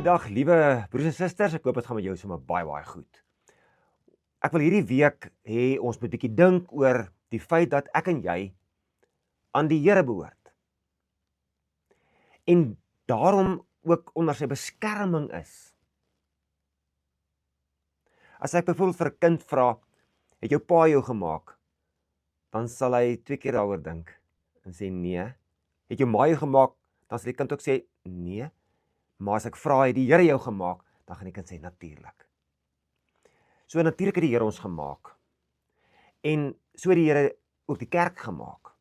Goeiedag, liewe broers en susters, ek hoop dit gaan met jou sommer baie goed. Ek wil hierdie week hê ons moet 'n bietjie dink oor die feit dat ek en jy aan die Here behoort. En daarom ook onder sy beskerming is. As ek byvoorbeeld vir 'n kind vra, het jou pa jou gemaak? Dan sal hy 2 keer daaroor dink en sê nee. Het jou ma jou gemaak? Dan sal die kind ook sê nee. Maar as ek vra, het die Here jou gemaak? Dan gaan die kind sê natuurlik. So natuurlik het die Here ons gemaak. En so het die Here ook die kerk gemaak.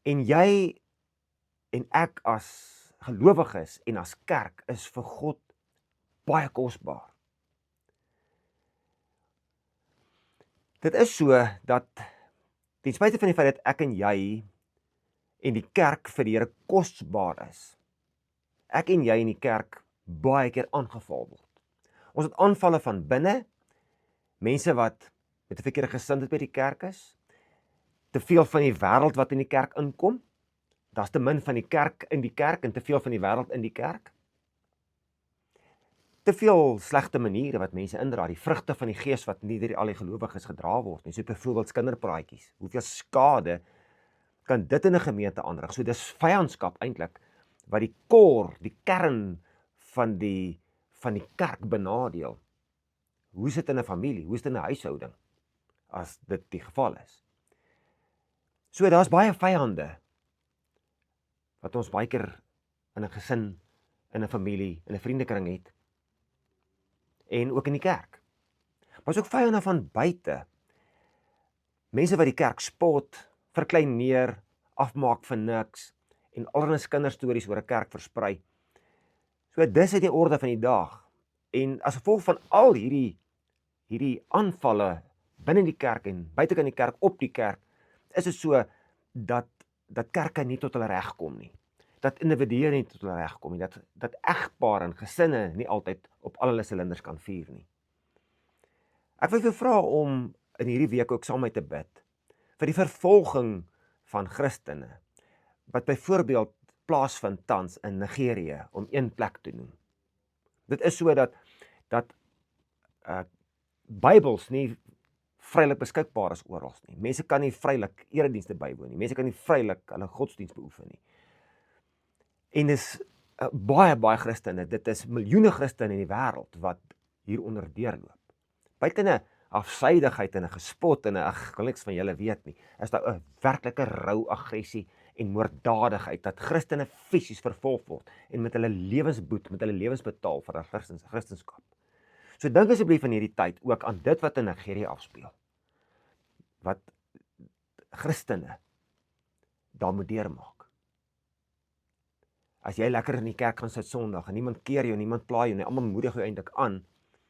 En jy en ek as gelowiges en as kerk is vir God baie kosbaar. Dit is so dat ten spyte van die feit dat ek en jy en die kerk vir die Here kosbaar is, ek en jy in die kerk baie keer aangeval word. Ons het aanvalle van binne, mense wat met 'n verkeerde gesindheid by die kerk is, te veel van die wêreld wat in die kerk inkom, daar's te min van die kerk in die kerk en te veel van die wêreld in die kerk. Te veel slegte maniere wat mense indra, die vrugte van die gees wat nie deur al die gelowiges gedra word nie, so byvoorbeeld kinderpraatjies. Hoeveel skade kan dit in 'n gemeente aanrig? So dis vyandskap eintlik wat die kern van die kerk benadeel. Hoe is dit in 'n familie? Hoe is dit in 'n huishouding as dit die geval is? So daar's baie vyande wat ons baie keer in 'n gesin, in 'n familie, in 'n vriendekring het en ook in die kerk. Maar is ook vyande van buite. Mense wat die kerk spot, verkleineer, afmaak vir niks en allerlei kinderstories oor 'n kerk versprei. So dis uit die orde van die dag. En as gevolg van al hierdie aanvalle binne die kerk en buitekant die kerk op die kerk, is dit so dat kerke nie tot hulle reg kom nie. Dat individue nie tot hulle reg kom nie, dat egpare en gesinne nie altyd op al hulle silinders kan vuur nie. Ek wil vir vra om in hierdie week ook saam met te bid vir die vervolging van Christene wat byvoorbeeld plaasvind tans in Nigerië, om een plek te noem. Dit is so dat Bybels nie vrylik beskikbaar is oral nie. Mense kan nie vrylik eredienste bywoon nie. Mense kan nie vrylik hulle godsdienst beoefen nie. En dis baie Christene, dit is miljoene Christene in die wêreld wat hieronder deurloop. Buite 'n afsydigheid en 'n gespot en 'n ag, wil niks van julle weet nie, is daar 'n werklike rou aggressie en moorddadigheid dat Christene fisies vervolg word en met hulle lewens boet, met hulle lewens betaal vir hulle Christendom. So dink asseblief in hierdie tyd ook aan dit wat in Nigerië afspeel. Wat Christene daar moet deurmaak. As jy lekker in die kerk gaan sit Sondag en niemand keer jou, niemand pla jou nie, almal moedig jou eintlik aan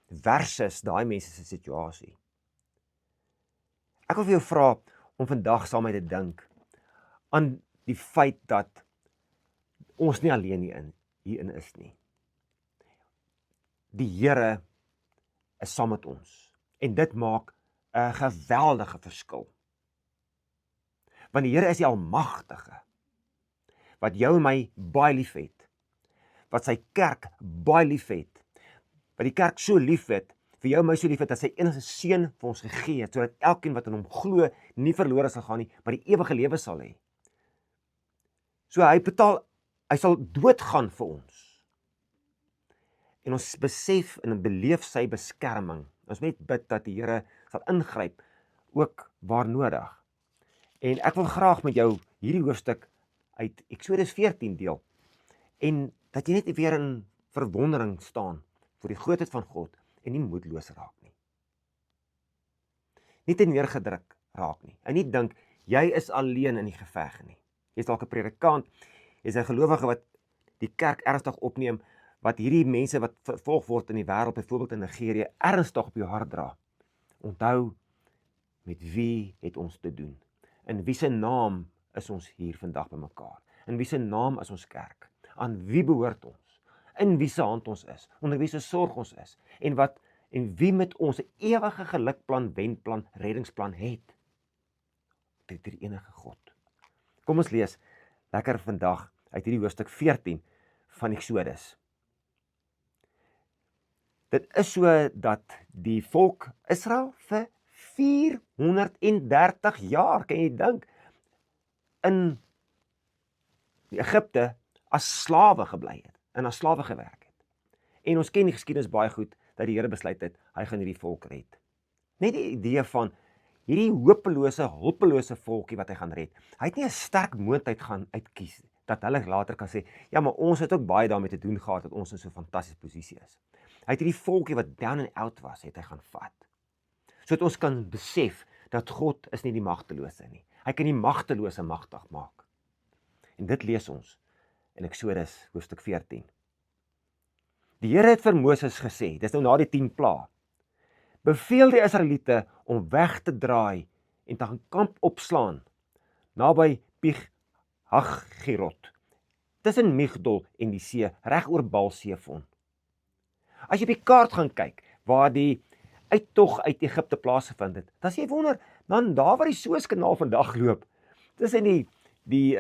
versus daai mense se situasie. Ek wil vir jou vra om vandag saam met my te dink aan die feit dat ons nie alleen hierin is nie. Die Here is saam met ons en dit maak 'n geweldige verskil. Want die Here is die Almagtige wat jou en my baie lief het, wat sy kerk baie lief het, wat die kerk so lief het, vir jou en my so lief het, dat sy enigste seun vir ons gegee het, sodat elkeen wat in hom glo nie verlore sal gaan nie, maar die ewige lewe sal hê. So hy sal doodgaan vir ons. En ons besef en beleef sy beskerming. Ons moet bid dat die Here sal ingryp, ook waar nodig. En ek wil graag met jou hierdie hoofstuk uit Eksodus 14 deel, en dat jy net weer in verwondering staan vir die grootheid van God, en nie moedeloos raak nie. Nie te neergedruk raak nie, en nie dink, jy is alleen in die geveg nie. Jy is dalk 'n predikant, jy is 'n gelowige wat die kerk ernstig opneem, wat hierdie mense wat vervolg word in die wêreld, byvoorbeeld in Nigerië, ernstig op jou hart dra. Onthou, met wie het ons te doen? In wie se naam is ons hier vandag bymekaar? In wie se naam is ons kerk? Aan wie behoort ons? In wie se hand ons is? Onder wie se sorg ons is? En wie met ons 'n ewige gelukplan, wenplan, reddingsplan het? Dit is die enige God. Kom ons lees lekker vandag uit hierdie hoofstuk 14 van Eksodus. Dit is so dat die volk Israel vir 430 jaar, kan jy dink, in Egipte as slawe gebly het, en as slawe gewerk het. En ons ken die geskiedenis baie goed, dat die Here besluit het, hy gaan hierdie volk red. Net die idee van hierdie hopelose, hulpelose volkie wat hy gaan red. Hy het nie 'n sterk moondheid gaan uitkies, dat hulle later kan sê, ja, maar ons het ook baie daarmee te doen gehad, dat ons in so 'n fantastiese posisie is. Hy het hierdie volkie wat down and out was, het hy gaan vat. Sodat ons kan besef, dat God is nie die magtelose nie. Hy kan die magtelose magtig maak. En dit lees ons in Eksodus hoofstuk 14. Die Here het vir Moses gesê, dis nou na die 10 plaae, beveel die Israeliete om weg te draai en te gaan kamp opslaan, naby Pihahirot, tussen Migdol en die see, reg oor Baal-Sefon. As jy op die kaart gaan kyk, waar die uittog uit Egipte plaasgevind het, dan sê jy wonder, dan daar waar die Suezkanaal vandag loop, tussen die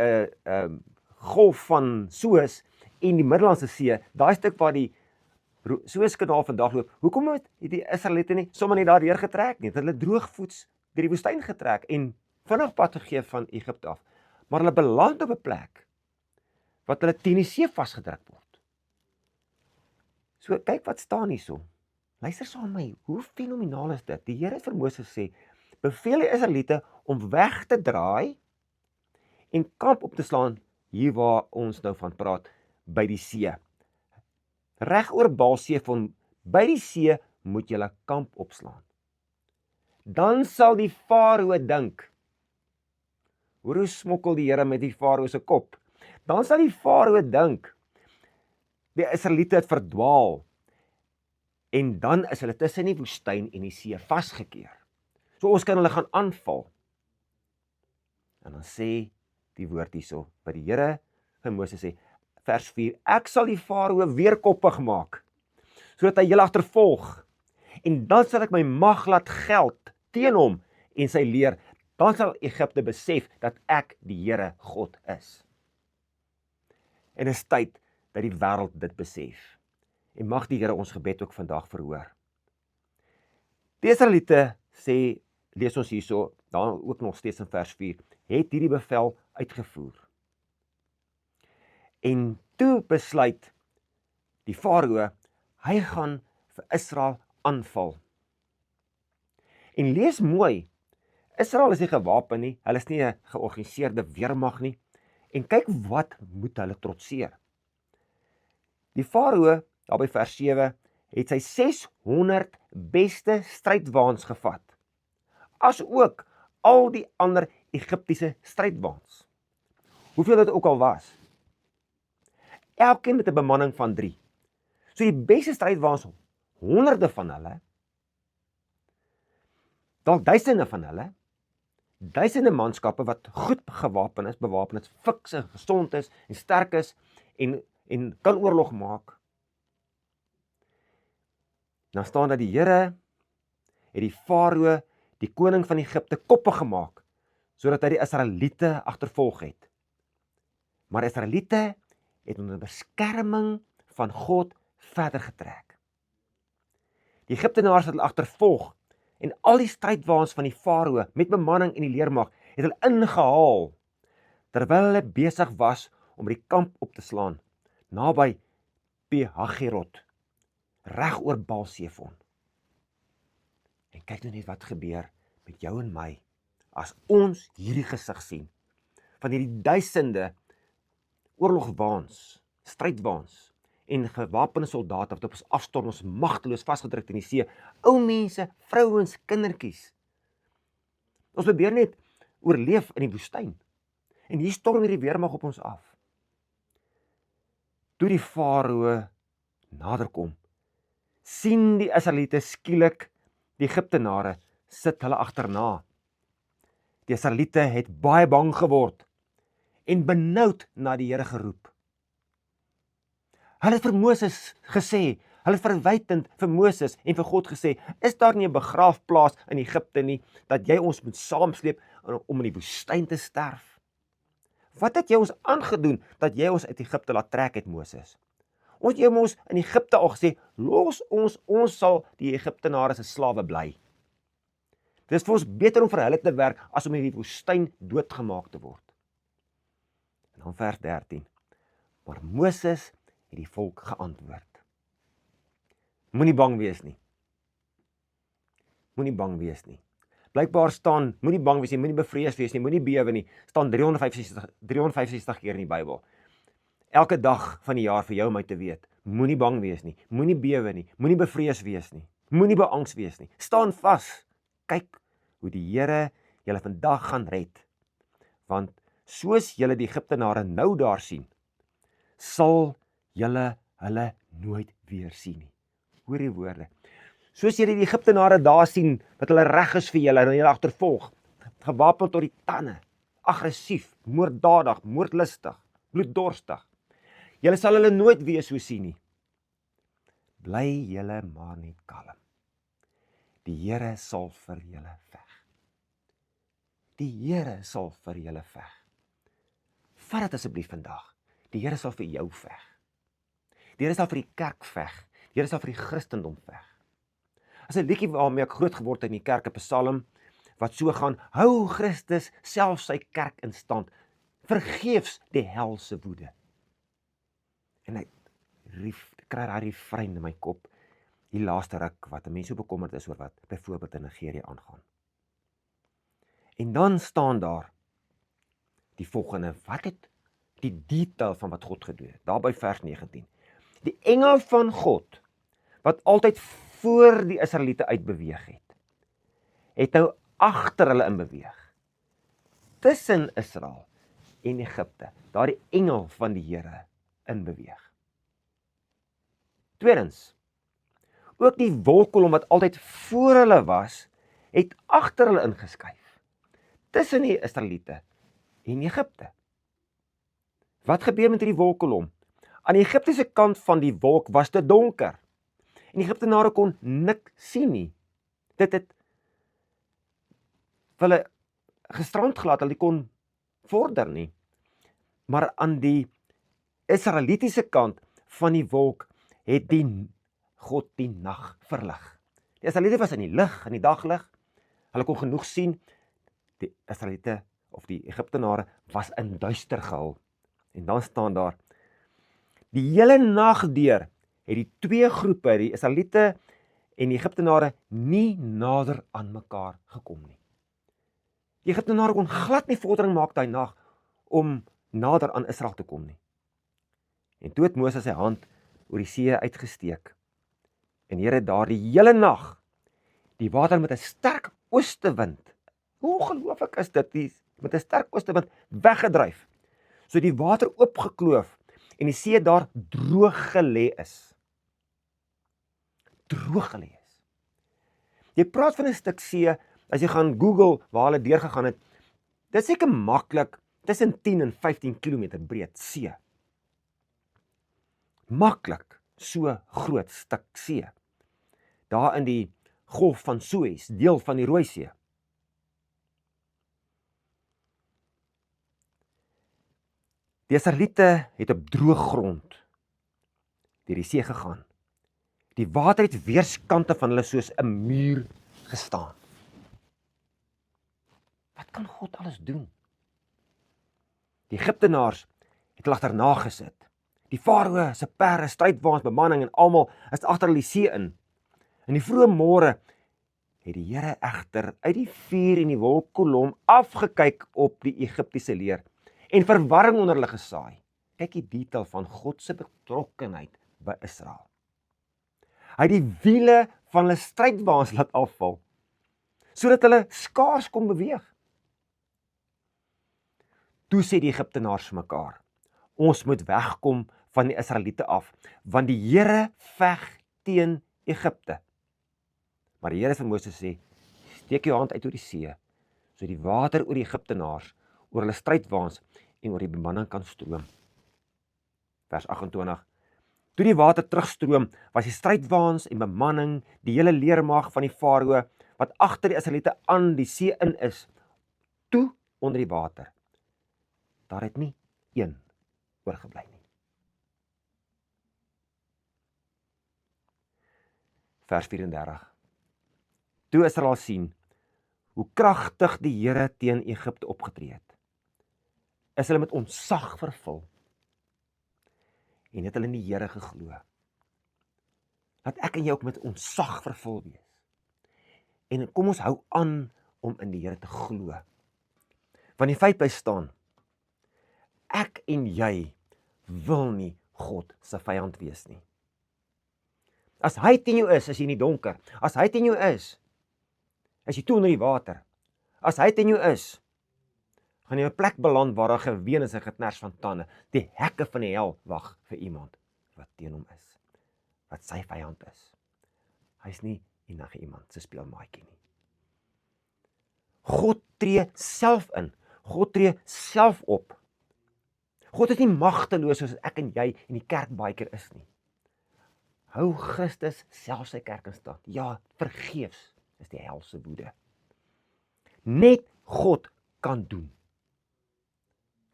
golf van Suez en die Middellandse See, daai stuk waar die Suezkanaal vandag loop, hoekom het die Israeliete nie sommer net daardeur getrek nie? Hulle droogvoets deur die woestyn getrek en vinnig pad gegee van Egipte af. Maar hulle beland op 'n plek wat hulle teen die see vasgedruk word. So kyk wat staan hierso. Luister saam met my, hoe fenomenaal is dit? Die Here het vir Moses sê, beveel die Israeliete om weg te draai en kamp op te slaan hier waar ons nou van praat, by die see. Reg oor Baal-Sefon, by die see moet julle kamp opslaan. Dan sal die Farao dink, hoe smokkel die Here met die Farao se kop? Dan sal die Farao dink, die Israeliete het verdwaal, en dan is hulle tussen die woestyn en die see vasgekeer. So ons kan hulle gaan aanval. En dan sê die woord hierso, by die Here vir Moses sê, vers 4, ek sal die Farao weerkoppig maak, sodat hy julle agtervolg, en dan sal ek my mag laat geld teen hom en sy leer, dan sal Egipte besef dat ek die Here God is. En is tyd dat die wêreld dit besef. En mag die Here ons gebed ook vandag verhoor. Die Israeliete sê, lees ons hierso, dan ook nog steeds in vers 4, het hierdie bevel uitgevoer. En toe besluit die Farao, hy gaan vir Israel aanval. En lees mooi, Israel is nie gewapen nie, hulle is nie 'n georganiseerde weermag nie, en kyk wat moet hulle trotseer. Die Farao, daar by vers 7, het sy 600 beste strydwaans gevat, as ook al die ander Egiptiese strydwaans. Hoeveel dit ook al was. Elkeen met 'n bemanning van 3. So die beste strydwaans, honderde van hulle, dalk duisende van hulle, duisende manskappe wat goed gewapen is, bewapen is, fiks en gesond is, en sterk is, en kan oorlog maak. Dan staan dat die Here het die Farao, die koning van Egipte, koppig gemaak, sodat hy die Israeliete agtervolg het. Maar die Israeliete het onder beskerming van God verder getrek. Die Egiptenaars het hulle agtervolg, en al die strydwaans van die Farao met bemanning en die leermag het hulle ingehaal, terwyl hulle besig was om die kamp op te slaan, naby Pihahirot, reg oor Baal-Sefon. En kyk nou net wat gebeur met jou en my, as ons hierdie gesig sien, van hierdie duisende oorlogwaans, strydwaans, en gewapende soldate wat op ons afstorm, ons magteloos vasgedruk in die see, ou mense, vrouens, kindertjies. Ons probeer net oorleef in die woestyn, en hier storm hierdie weermag op ons af. Toe die Farao naderkom, sien die Israeliete skielik die Egiptenare sit hulle agterna. Die Israeliete het baie bang geword en benoud na die Here geroep. Hulle het vir Moses gesê, hulle het verwytend vir Moses en vir God gesê, is daar nie 'n begraafplaas in Egipte nie, dat jy ons moet saamsleep om in die woestyn te sterf? Wat het jy ons aangedoen, dat jy ons uit Egipte laat trek het, Moses? Ons het mos in Egipte al gesê, los ons sal die Egiptenare se slawe bly. Dit is vir ons beter om vir hulle te werk, as om in die woestyn doodgemaak te word. En dan vers 13. Maar Moses het die volk geantwoord. Moenie bang wees nie. Moenie bang wees nie. Blykbaar staan, moenie bang wees nie, moenie bevrees wees nie, moenie bewe nie, staan 365 keer in die Bybel. Elke dag van die jaar vir jou om my te weet, moenie bang wees nie, moenie bewe nie, moenie bevrees wees nie, moenie beangs wees nie. Staan vas. Kyk hoe die Here julle vandag gaan red. Want soos julle die Egiptenare nou daar sien, sal julle hulle nooit weer sien nie. Hoor die woorde. Soos julle die Egiptenare daar sien, wat hulle reg is vir julle en julle agtervolg, gewapen tot die tande, aggressief, moorddadig, moordlustig, bloeddorstig. Julle sal hulle nooit weer so sien nie. Bly julle maar net kalm. Die Here sal vir julle veg. Die Here sal vir julle veg. Vat dit asseblief vandag. Die Here sal vir jou veg. Die Here sal vir die kerk veg. Die Here sal vir die Christendom veg. As 'n liedjie waarmee ek groot geword het in die kerk, 'n psalm wat so gaan: hou Christus self sy kerk in stand, vergeefs die hel se woede. En ek kry daai refrein in my kop, die laaste ruk wat 'n mens so bekommerd is oor wat byvoorbeeld in Nigerië aangaan. En dan staan daar die volgende, wat het die detail van wat God gedoen het, daar by vers 19. Die engel van God, wat altyd voor die Israeliete uitbeweeg het nou agter hulle in beweeg. Tussen Israel en Egipte, daar die engel van die Here in beweeg. Tweedens, ook die wolkkolom wat altyd voor hulle was, het agter hulle ingeskuif. Tussen die Israeliete en Egipte. Wat gebeur met hierdie wolkkolom? Aan die Egiptiese kant van die wolk was dit donker. En die Egiptenare kon nik sien nie. Dit het hulle gestrand gelaat, hulle kon vorder nie. Maar aan die Israelitiese kant van die wolk het God die nag verlig. Die Israeliete was in die lig, in die daglig. Hulle kon genoeg sien. Die Israeliete of die Egiptenare was in duister gehul. En dan staan daar, die hele nag deur het die twee groepe, die Israeliete en die Egiptenare, nie nader aan mekaar gekom nie. Die Egiptenare kon glad nie vordering maak daai nag om nader aan Israel te kom nie. En toe het Moses sy hand oor die see uitgesteek. En die Here het daar die hele nag die water met 'n sterk oostewind, hoe ongelooflik is dit, met 'n sterk oostewind weggedryf, so die water oopgekloof en die see daar droog gelê is. Droog gelê is. Jy praat van 'n stuk see, as jy gaan Google waar hulle deurgegaan het, dit is seker maklik tussen 10 en 15 km breed see. Maklik so groot stuk see. Daar in die Golf van Suez, deel van die Rooi See. Die Israeliete het op droë grond deur die see gegaan. Die water het weerskante van hulle soos 'n muur gestaan. Wat kan God alles doen? Die Egiptenaars het hulle agterna gesit. Die farao se perde, strydwaans, bemanning en almal is agter hulle die see in. In die vroeë môre het die Here egter uit die vuur en die wolkkolom afgekyk op die Egiptiese leer en verwarring onder hulle gesaai. Kyk die detail van God se betrokkenheid by Israel. Hy het die wiele van hulle strydwaans laat afval, sodat hulle skaars kon beweeg. Toe sê die Egiptenaars vir mekaar, ons moet wegkom van die Israeliete af, want die Here veg teen Egipte. Maar die Here vir Moses sê, steek jou hand uit oor die see, so die water oor die Egiptenaars, oor hulle strydwaans en oor die bemanning kan stroom. Vers 28. Toe die water terugstroom, was die strydwaans en bemanning, die hele leermag van die farao, wat agter die Israeliete aan die see in is, toe onder die water. Daar het nie een oorgebly nie. vers 34. Toe Israel sien hoe kragtig die Here teen Egipte opgetree het, is hulle met ontzag vervul en het hulle in die Here geglo. Laat ek en jy ook met ontzag vervul wees. En kom ons hou aan om in die Here te glo. Want die feit bly staan, ek en jy wil nie God se vyand wees nie. As hy teen jou is jy in die donker. As hy teen jou is jy toe onder die water. As hy teen jou is, gaan jy 'n plek beland waar daar geween is en geknars van tande. Die hekke van die hel wag vir iemand wat teen hom is, wat sy vyand is. Hy's nie enige iemand se speelmaatjie nie. God tree self in. God tree self op. God is nie magteloos soos ek en jy in die kerk baie keer is nie. Hou Christus self sy kerk in stand. Ja, vergeefs is die hel se woede. Net God kan doen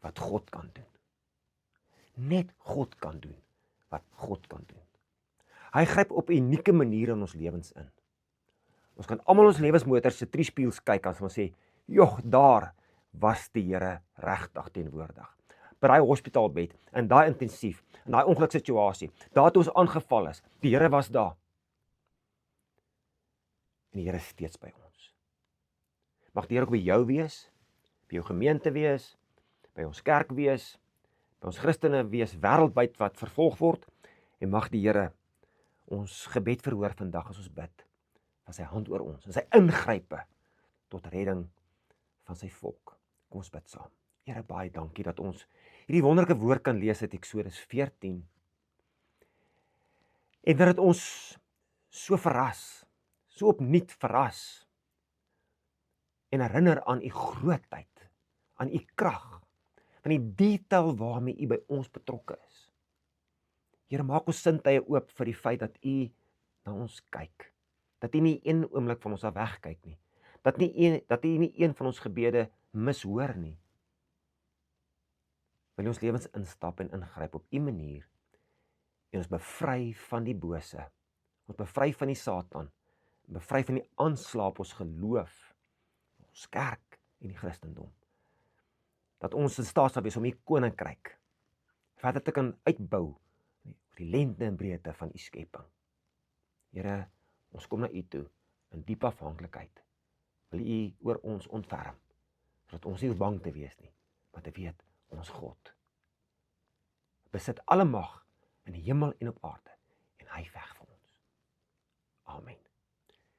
wat God kan doen. Net God kan doen wat God kan doen. Hy gryp op unieke maniere in ons lewens in. Ons kan almal ons lewensmotors se triespieëls kyk as ons sê, "Joh, daar was die Here regtig teenwoordig." By daai hospitaalbed, in daai intensief, in daai ongeluksituasie, daar toe ons aangeval is, die Here was daar. En die Here is steeds by ons. Mag die Here ook by jou wees, by jou gemeente wees, by ons kerk wees, by ons Christene wees wêreldwyd wat vervolg word, en mag die Here ons gebed verhoor vandag as ons bid, van sy hand oor ons, en sy ingrype tot redding van sy volk. Kom ons bid saam. Here, baie dankie dat ons hierdie wonderlike woord kan lees uit Eksodus 14, en dat dit ons so verras, so opnuut verras, en herinner aan u grootheid, aan u krag, aan die detail waarmee u by ons betrokke is. Here, maak ons sintuie oop vir die feit dat u na ons kyk, dat u nie een oomblik van ons af wegkyk nie, dat u nie een van ons gebede mishoor nie. Wil ons lewens instap en ingryp op u manier, en ons bevry van die bose, ons bevry van die Satan, bevry van die aanslag op ons geloof, ons kerk en die Christendom. Dat ons in staat sal wees om u koninkryk verder te kan uitbou oor die lengte en breedte van u skepping. Here, ons kom na u toe in diep afhanklikheid. Wil u oor ons ontferm, sodat ons nie bang te wees nie, maar te weet, ons God besit alle mag in die hemel en op aarde, en hy veg vir ons. Amen.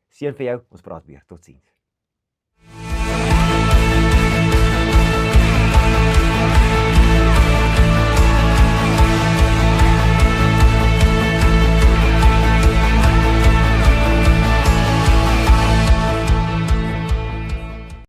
Seën vir jou, ons praat weer, totsiens.